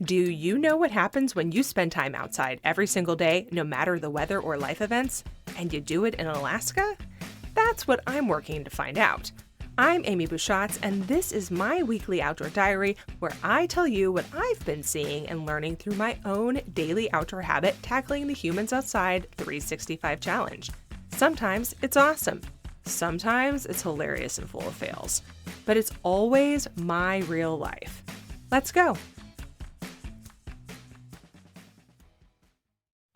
Do you know what happens when you spend time outside every single day, no matter the weather or life events, and you do it in Alaska? That's what I'm working to find out. I'm Amy Bouchatz, and this is my weekly outdoor diary where I tell you what I've been seeing and learning through my own daily outdoor habit tackling the Humans Outside 365 challenge. Sometimes it's awesome. Sometimes it's hilarious and full of fails. But it's always my real life. Let's go.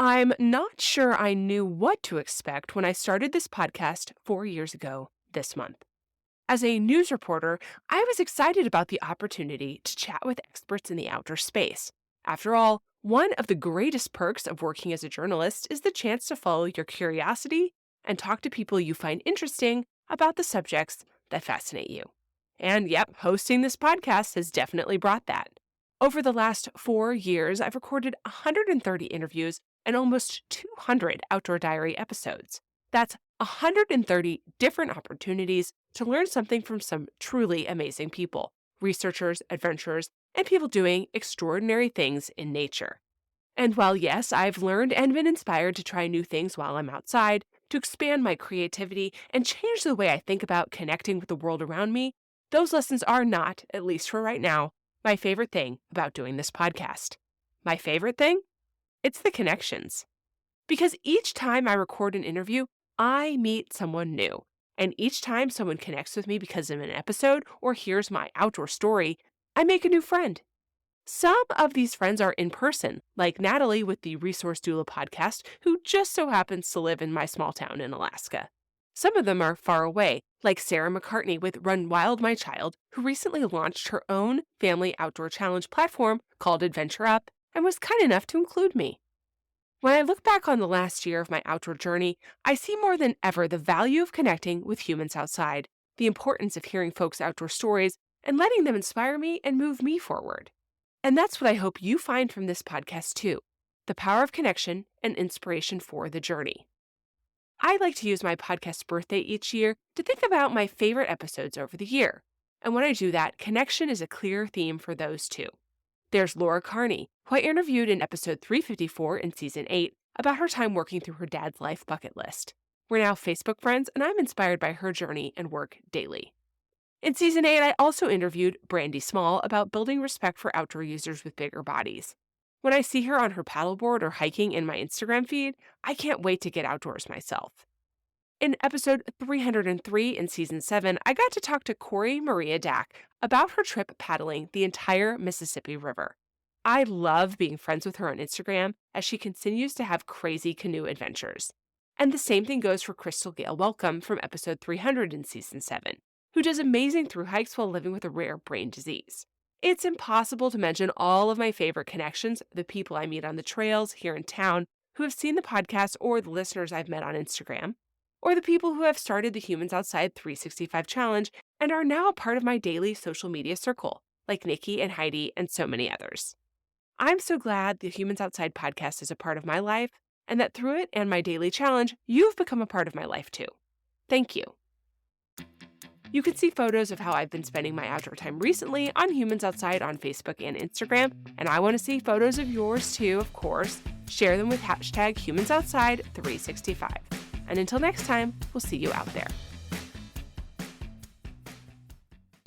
I'm not sure I knew what to expect when I started this podcast 4 years ago this month. As a news reporter, I was excited about the opportunity to chat with experts in the outdoor space. After all, one of the greatest perks of working as a journalist is the chance to follow your curiosity and talk to people you find interesting about the subjects that fascinate you. And yep, hosting this podcast has definitely brought that. Over the last 4 years, I've recorded 130 interviews and almost 200 outdoor diary episodes. That's 130 different opportunities to learn something from some truly amazing people, researchers, adventurers, and people doing extraordinary things in nature. And while yes, I've learned and been inspired to try new things while I'm outside, to expand my creativity and change the way I think about connecting with the world around me, those lessons are not, at least for right now, my favorite thing about doing this podcast. My favorite thing? It's the connections. Because each time I record an interview, I meet someone new. And each time someone connects with me because of an episode or hears my outdoor story, I make a new friend. Some of these friends are in person, like Natalie with the Resource Doula podcast, who just so happens to live in my small town in Alaska. Some of them are far away, like Sarah McCartney with Run Wild My Child, who recently launched her own family outdoor challenge platform called Adventure Up and was kind enough to include me. When I look back on the last year of my outdoor journey, I see more than ever the value of connecting with humans outside, the importance of hearing folks' outdoor stories, and letting them inspire me and move me forward. And that's what I hope you find from this podcast too, the power of connection and inspiration for the journey. I like to use my podcast's birthday each year to think about my favorite episodes over the year. And when I do that, connection is a clear theme for those too. There's Laura Carney, who I interviewed in episode 354 in season 8 about her time working through her dad's life bucket list. We're now Facebook friends, and I'm inspired by her journey and work daily. In season 8, I also interviewed Brandy Small about building respect for outdoor users with bigger bodies. When I see her on her paddleboard or hiking in my Instagram feed, I can't wait to get outdoors myself. In episode 303 in season 7, I got to talk to Corey Maria Dack about her trip paddling the entire Mississippi River. I love being friends with her on Instagram as she continues to have crazy canoe adventures. And the same thing goes for Crystal Gale Welcome from episode 300 in season 7, who does amazing thru hikes while living with a rare brain disease. It's impossible to mention all of my favorite connections, the people I meet on the trails here in town who have seen the podcast or the listeners I've met on Instagram, or the people who have started the Humans Outside 365 challenge and are now a part of my daily social media circle, like Nikki and Heidi and so many others. I'm so glad the Humans Outside podcast is a part of my life, and that through it and my daily challenge, you've become a part of my life too. Thank you. You can see photos of how I've been spending my outdoor time recently on Humans Outside on Facebook and Instagram, and I want to see photos of yours too, of course. Share them with hashtag HumansOutside365. And until next time, we'll see you out there.